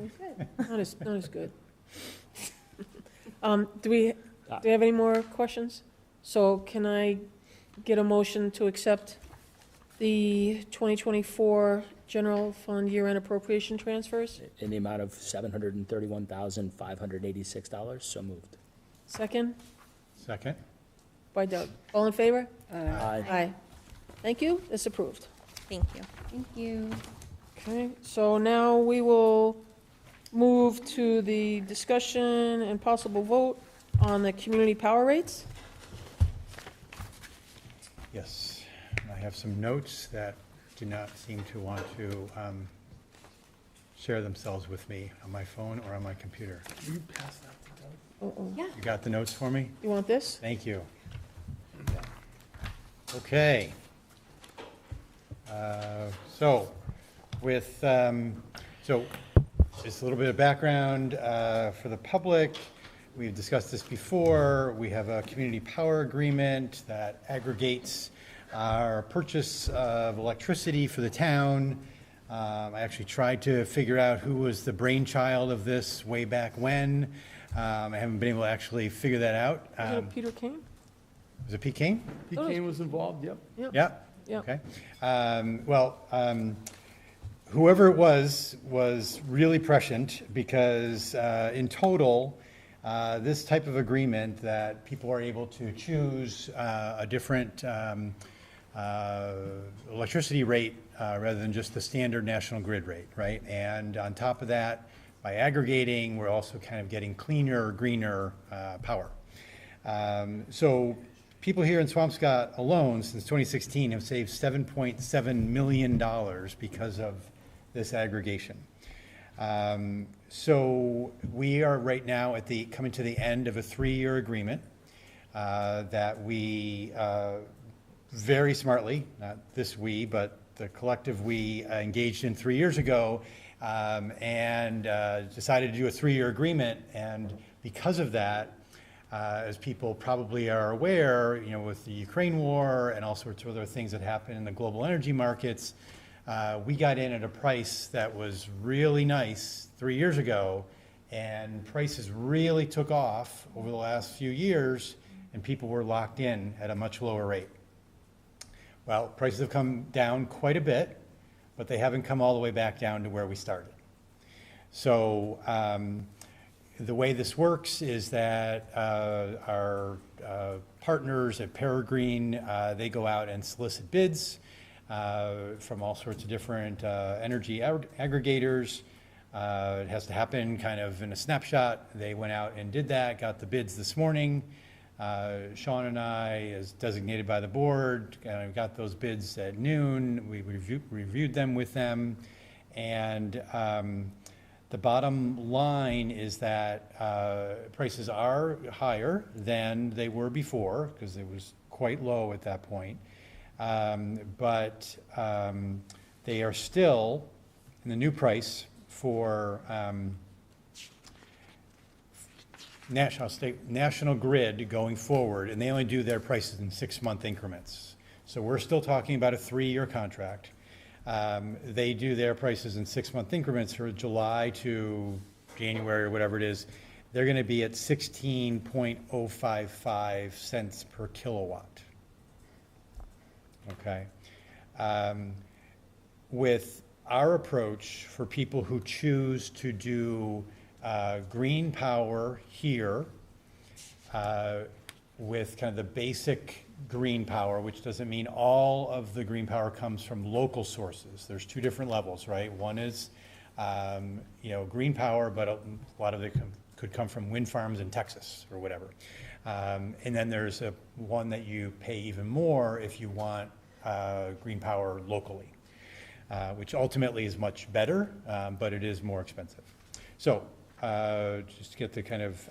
as good. Do we have any more questions? So can I get a motion to accept the 2024 general fund year-end appropriation transfers? In the amount of $731,586, so moved. Second, Second? by Doug. All in favor? Aye. Aye. Thank you, it's approved. Thank you. Thank you. Okay, so now we will move to the discussion and possible vote on the community power rates. Yes. I have some notes that do not seem to want to share themselves with me on my phone or on my computer. Will you pass that to Doug? Uh-oh. Yeah. You got the notes for me? You want this? Thank you. Okay. So, with, so, just a little bit of background for the public. We've discussed this before. We have a community power agreement that aggregates our purchase of electricity for the town. I actually tried to figure out who was the brainchild of this way back when. I haven't been able to actually figure that out. Is it Peter Kane? Was it Pete Kane? Pete Kane was involved, yep. Yeah? Yeah. Okay. Whoever it was really prescient because in total, this type of agreement that people are able to choose a different electricity rate rather than just the standard national grid rate, right? And on top of that, by aggregating, we're also kind of getting cleaner, greener power. So people here in Swampscott alone, since 2016, have saved $7.7 million because of this aggregation. So we are right now coming to the end of a 3-year agreement that we very smartly, not this we, but the collective we engaged in 3 years ago and decided to do a 3-year agreement. And because of that, as people probably are aware, you know, with the Ukraine war and all sorts of other things that happen in the global energy markets, we got in at a price that was really nice 3 years ago, and prices really took off over the last few years, and people were locked in at a much lower rate. Well, prices have come down quite a bit, but they haven't come all the way back down to where we started. So the way this works is that our partners at Peregrine, they go out and solicit bids from all sorts of different energy aggregators. It has to happen kind of in a snapshot. They went out and did that, got the bids this morning. Sean and I, as designated by the board, got those bids at noon. We reviewed them with them. And the bottom line is that prices are higher than they were before, because it was quite low at that point. But they are still in the new price for national grid going forward, and they only do their prices in 6-month increments. So we're still talking about a 3-year contract. They do their prices in 6-month increments for July to January or whatever it is. They're going to be at 16.055 cents per kilowatt. Okay. With our approach for people who choose to do green power here with kind of the basic green power, which doesn't mean all of the green power comes from local sources. There's 2 different levels, right? One is, green power, but a lot of it Could come from wind farms in Texas or whatever. And then there's one that you pay even more if you want green power locally, which ultimately is much better, but it is more expensive. So just to get the kind of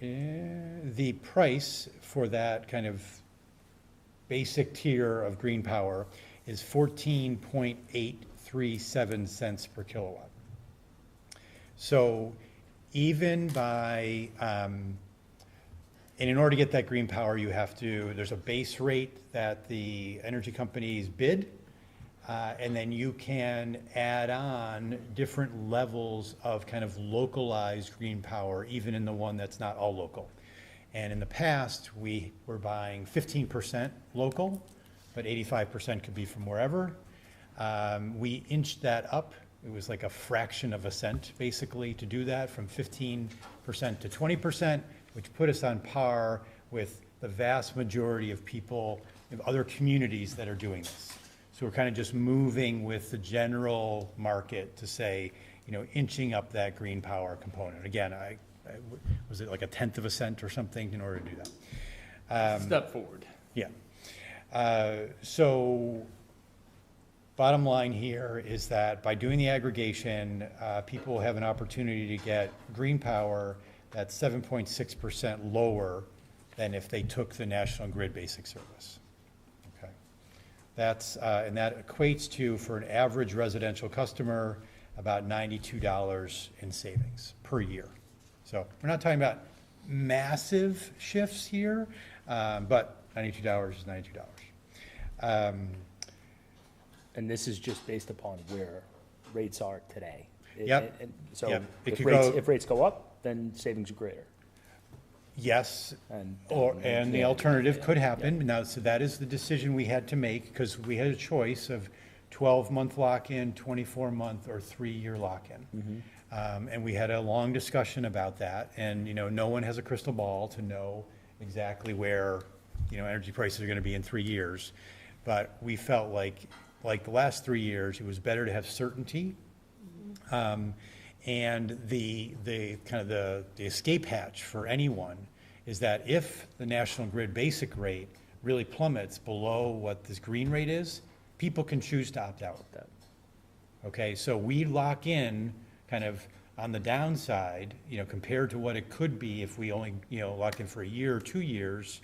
the price for that kind of basic tier of green power is 14.837 cents per kilowatt. So even by, and in order to get that green power, you have to, there's a base rate that the energy companies bid, and then you can add on different levels of kind of localized green power, even in the one that's not all local. And in the past, we were buying 15% local, but 85% could be from wherever. We inched that up. It was like a fraction of a cent, basically, to do that, from 15% to 20%, which put us on par with the vast majority of people in other communities that are doing this. So we're kind of just moving with the general market to say, you know, inching up that green power component. Again, was it like a tenth of a cent or something in order to do that? Step forward. Yeah. So bottom line here is that by doing the aggregation, people have an opportunity to get green power that's 7.6% lower than if they took the National Grid basic service. Okay. That's, and that equates to, for an average residential customer, about $92 in savings per year. So we're not talking about massive shifts here, but $92 is $92. And this is just based upon where rates are today. Yep. So Yep. if rates go up, then savings are greater. Yes, And the alternative could happen. Now, so that is the decision we had to make, because we had a choice of 12-month lock-in, 24-month, or 3-year lock-in. And we had a long discussion about that, and, you know, no one has a crystal ball to know exactly where, you know, energy prices are gonna be in 3 years. But we felt like the last 3 years, it was better to have certainty. And the kind of the escape hatch for anyone is that if the National Grid basic rate really plummets below what this green rate is, people can choose to opt out. Okay, so we lock in kind of on the downside, you know, compared to what it could be if we only, you know, locked in for a year or 2 years,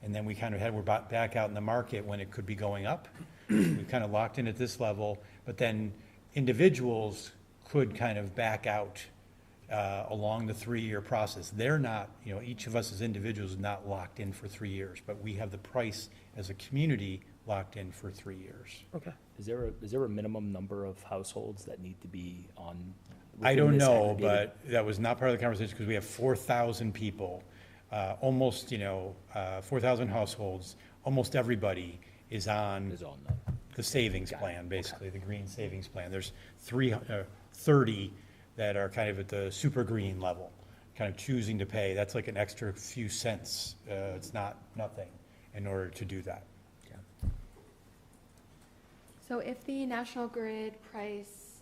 and then we kind of we're back out in the market when it could be going up. We kind of locked in at this level, but then individuals could kind of back out along the 3-year process. They're not, you know, each of us as individuals is not locked in for 3 years, but we have the price as a community locked in for 3 years. Okay. Is there a minimum number of households that need to be on? I within don't this know, aggregated? but that was not part of the conversation, because we have 4,000 people, almost, you know, 4,000 households. Almost everybody is on Is on the savings plan, basically, the green savings plan. There's 30 that are kind of at the super green level, kind of choosing to pay. That's like an extra few cents. It's not nothing in order to do that. So if the National Grid price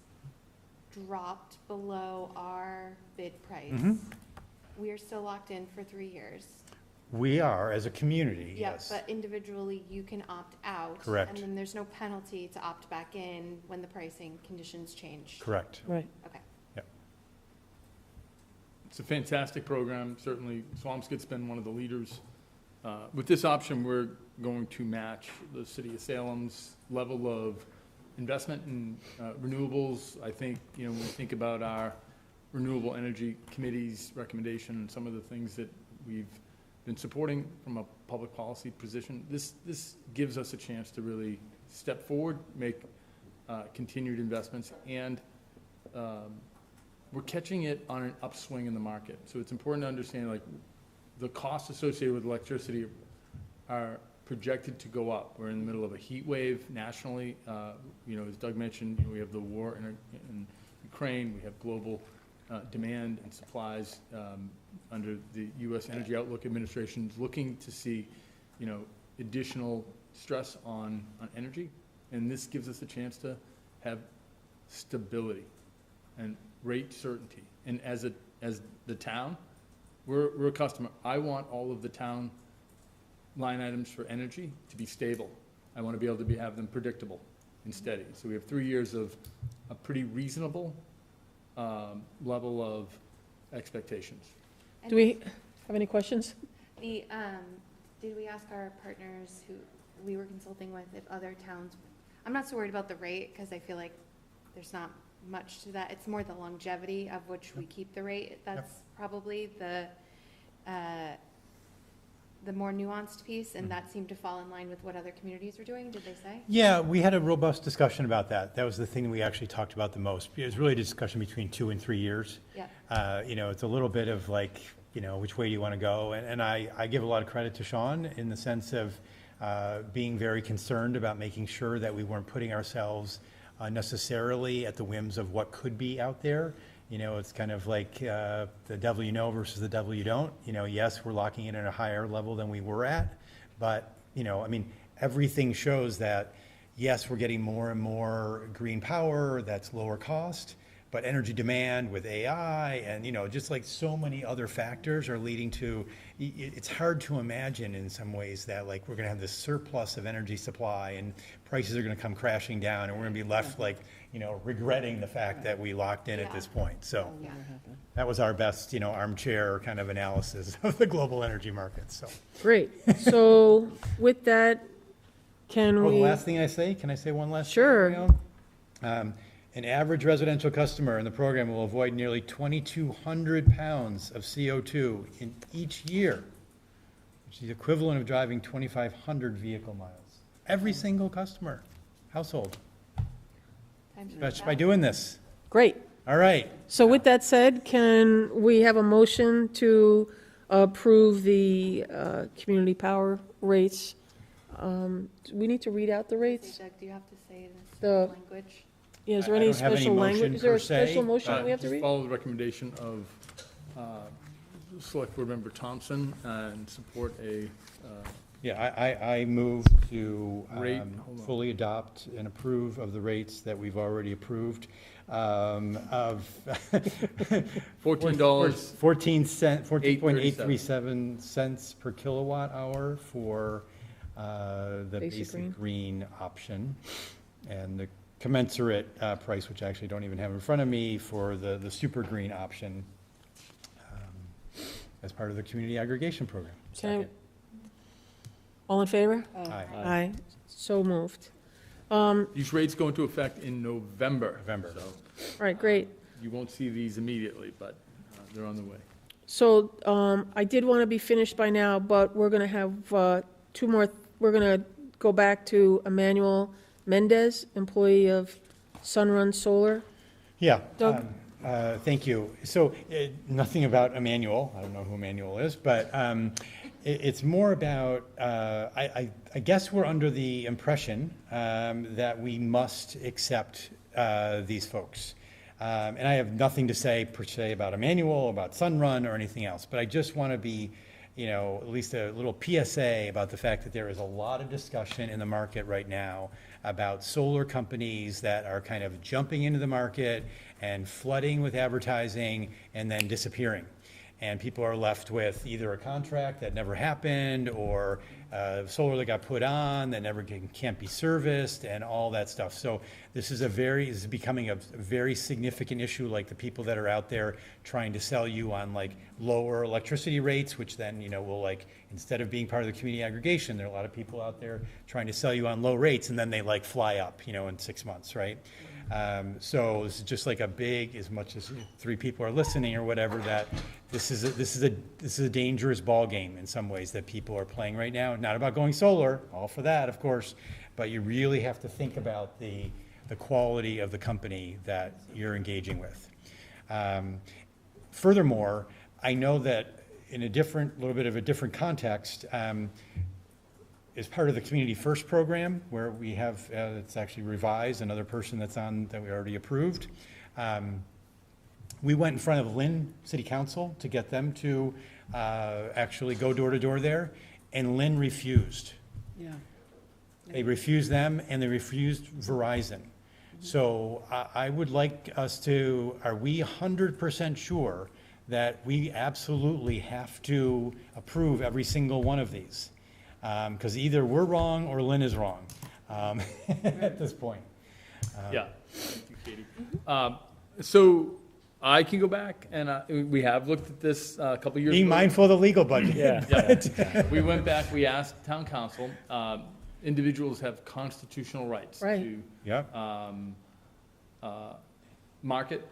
dropped below our bid price, we are still locked in for 3 years. We are, as a community, Yeah, yes. but individually, you can opt out. Correct. And then there's no penalty to opt back in when the pricing conditions change. Correct. Right. Okay. Yep. It's a fantastic program. Certainly, Swampscott's been one of the leaders. With this option, we're going to match the city of Salem's level of investment in renewables. I think, you know, when we think about our Renewable Energy Committee's recommendation and some of the things that we've been supporting from a public policy position, this gives us a chance to really step forward, make continued investments, and we're catching it on an upswing in the market. So it's important to understand, like, the costs associated with electricity are projected to go up. We're in the middle of a heat wave nationally. You know, as Doug mentioned, you know, we have the war in Ukraine. We have global demand and supplies under the U.S. Energy Outlook Administration is looking to see, you know, additional stress on energy. And this gives us a chance to have stability and rate certainty. And as a as the town, we're a customer. I want all of the town line items for energy to be stable. I want to be able to have them predictable and steady. So we have 3 years of a pretty reasonable level of expectations. Do we have any questions? The, did we ask our partners who we were consulting with if other towns, I'm not so worried about the rate, because I feel like there's not much to that. It's more the longevity of which we keep the rate. That's probably the more nuanced piece, and that seemed to fall in line with what other communities were doing, did they say? Yeah, we had a robust discussion about that. That was the thing we actually talked about the most. It was really a discussion between 2 and 3 years. Yeah. You know, it's a little bit of like, you know, which way do you want to go? And I give a lot of credit to Sean in the sense of being very concerned about making sure that we weren't putting ourselves necessarily at the whims of what could be out there. You know, it's kind of like the devil you know versus the devil you don't. You know, yes, we're locking in at a higher level than we were at, but, you know, I mean, everything shows that, yes, we're getting more and more green power that's lower cost, but energy demand with AI and, you know, just like so many other factors are leading to, it's hard to imagine in some ways that like we're going to have this surplus of energy supply and prices are going to come crashing down and we're going to be left like, you know, regretting the fact that we locked in at this point. So that was our best, you know, armchair kind of analysis of the global energy markets. So Great. So with that, can the we? last thing I say, can I say one last Sure. thing? An average residential customer in the program will avoid nearly 2,200 pounds of CO2 in each year, which is the equivalent of driving 2,500 vehicle miles. Every single customer, household, just by doing this. Great. All right. So with that said, can we have a motion to approve the community power rates? Do we need to read out the rates? Doug, do you have to say this The- language? Yeah, is there I any don't have any special motion language? Is there per a special se. motion that we have to Just read? follow the recommendation of Select Board Member Thompson and support a, Yeah, I move to Rate, hold on. fully adopt and approve of the rates that we've already approved of $14. 14.837 cents per kilowatt hour for the Basic green. basic green option, and the commensurate price, which I actually don't even have in front of me, for the super green option as part of the community aggregation program. Can I- All in favor? Aye. Aye. So moved. These rates go into effect in November. November. So All right, great. you won't see these immediately, but they're on the way. So I did want to be finished by now, but we're going to have two more. We're going to go back to Emmanuel Mendez, employee of SUNRUN Solar. Yeah. Doug? Thank you. So nothing about Emmanuel. I don't know who Emmanuel is, but it's more about, I guess we're under the impression that we accept these folks. And I have nothing to say per se about Emmanuel, about SUNRUN, or anything else, but I just want to be, you know, at least a little PSA about the fact that there is a lot of discussion in the market right now about solar companies that are kind of jumping into the market and flooding with advertising and then disappearing. And people are left with either a contract that never happened or solar that got put on that never can't be serviced and all that stuff. So this is becoming a very significant issue, like the people that are out there trying to sell you on like lower electricity rates, which then, you know, will like, instead of being part of the community aggregation, there are a lot of people out there trying to sell you on low rates and then they like fly up, you know, in 6 months, right? So this is just like a big, as much as 3 people are listening or whatever, that this is a dangerous ball game in some ways that people are playing right now. Not about going solar, all for that, of course, but you really have to think about the quality of the company that you're engaging with. Furthermore, I know that in a little bit of a different context, as part of the Community First program, where we have, it's actually revised, another person that's on that we already approved. We went in front of Lynn City Council to get them to actually go door to door there, and Lynn refused. Yeah. They refused them, and they refused Verizon. So I would like us to, are we 100% sure that we absolutely have to approve every single one of these. Because either we're wrong or Lynn is wrong at this point. Yeah. Thank you, Katie. So I can go back and we have looked at this a couple years ago. Being mindful of the legal budget. Yeah. We went back, we asked town council, individuals have constitutional rights Right. to Yeah. market.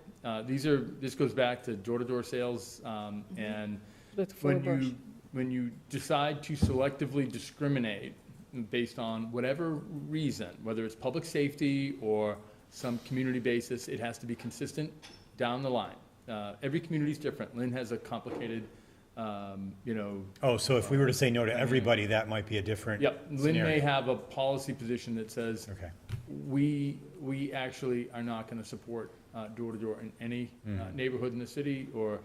This goes back to door-to-door sales, and With Fuller Brush. when you decide to selectively discriminate based on whatever reason, whether it's public safety or some community basis, it has to be consistent down the line. Every community is different. Lynn has a complicated, Oh, so if we were to say no to everybody, that might be a different Yep, Lynn scenario. may have a policy position that says, Okay. we actually are not gonna support door-to-door in any neighborhood in the city, or,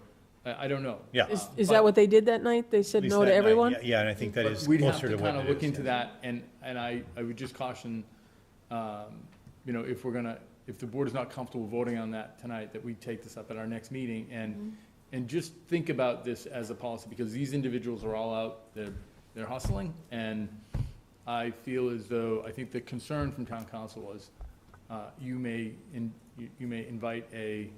I don't know. Yeah. Is that what they did that night? They said At least no to that night. everyone? Yeah, and I think that is We'd have closer to to what kind it of is. look into that, and I would just caution, if the board is not comfortable voting on that tonight, that we take this up at our next meeting, and just think about this as a policy, because these individuals are all out, they're hustling, and I feel as though, I think the concern from town council was, you may invite a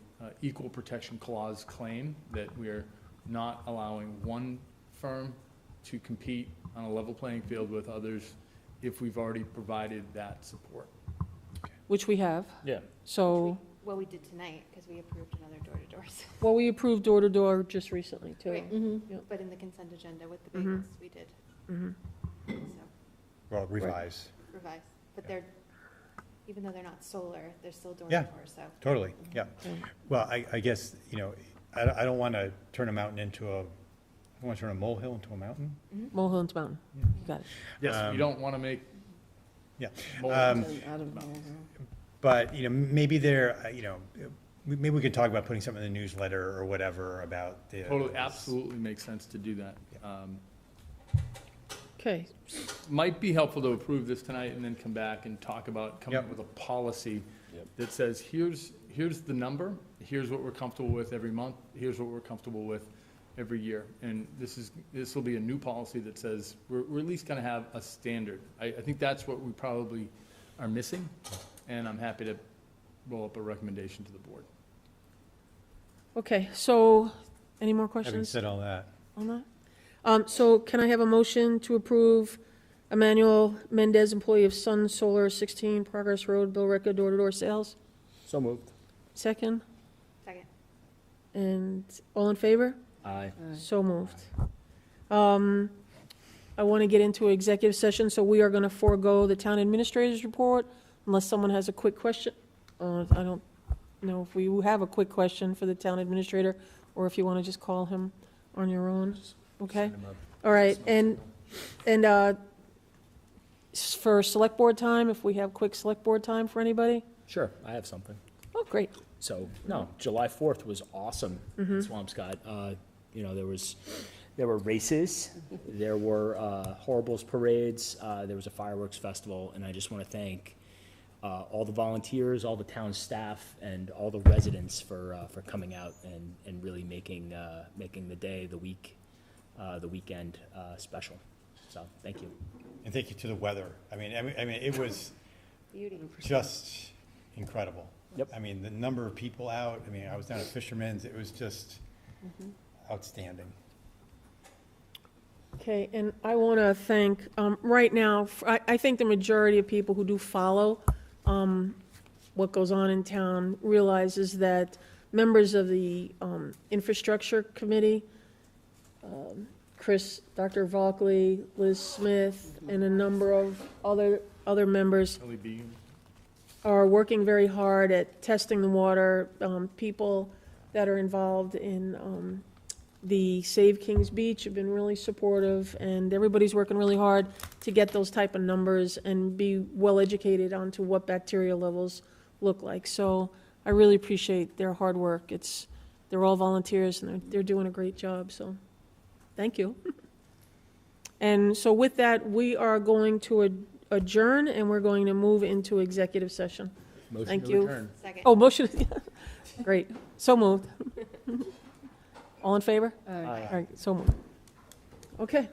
equal protection clause claim that we're not allowing one firm to compete on a level playing field with others if we've already provided that support. Which we have. Yeah. So, Well, we did tonight, because we approved another door-to-door. well, we approved door-to-door just recently, too. Right. Mhm. Yep. But in the consent agenda with the Mhm. bagels, we did. Mhm. So, Well, revise. revise. But they're, even though they're not solar, they're still Yeah. door-to-door, so. Totally, yeah. Well, I guess, I don't want to turn a mountain into I don't want to turn a molehill into a mountain. Molehill Mountain. You got it. Yes, we don't want to make. Yeah. molehills. But, maybe maybe we could talk about putting something in the newsletter or whatever about the. Totally, absolutely makes sense to do that. Okay, Might be helpful to approve this tonight and then come back and talk about coming up Yep. with a policy that says, here's the number, here's what we're comfortable with every month, here's what we're comfortable with every year. And this will be a new policy that says, we're at least gonna have a standard. I think that's what we probably are missing, and I'm happy to roll up a recommendation to the board. okay, so, any more Having questions said all that, on that? So can I have a motion to approve Emmanuel Mendez, employee of Sun Solar, 16 Progress Road, Billerica, door-to-door sales? So moved. Second, Second. and all in favor? Aye. So moved. I want to get into an executive session, so we are going to forego the town administrator's report unless someone has a quick question. I don't know if we have a quick question for the town administrator, or if you want to just call him on your own, okay? All right, and for select board time, if we have quick select board time for anybody? Sure, I have something. Oh, great. So, no, July 4th was awesome in Swampscott. There were races, there were horribles parades, there was a fireworks festival, and I just want to thank all the volunteers, all the town staff, and all the residents for coming out and really making the day, the week, the weekend special. So, thank you. and thank you to the weather. I mean, it was Beauty. just incredible. Yep. I mean, the number of people out, I was down at Fisherman's, it was just outstanding. Okay, and I want to thank, right now, I think the majority of people who do follow what goes on in town realizes that members of the Infrastructure Committee, Dr. Valkley, Liz Smith, and a number of other members Kelly Began. are working very hard at testing the water. People that are involved in the Save Kings Beach have been really supportive, and everybody's working really hard to get those type of numbers and be well-educated onto what bacteria levels look like. So I really appreciate their hard work. They're all volunteers, and they're doing a great job, so thank you. And so with that, we are going to adjourn, and we're going to move into executive session. Motion Thank to you. return. Second. Oh, motion, great, so moved. All in favor? Aye. All right, so moved. Okay.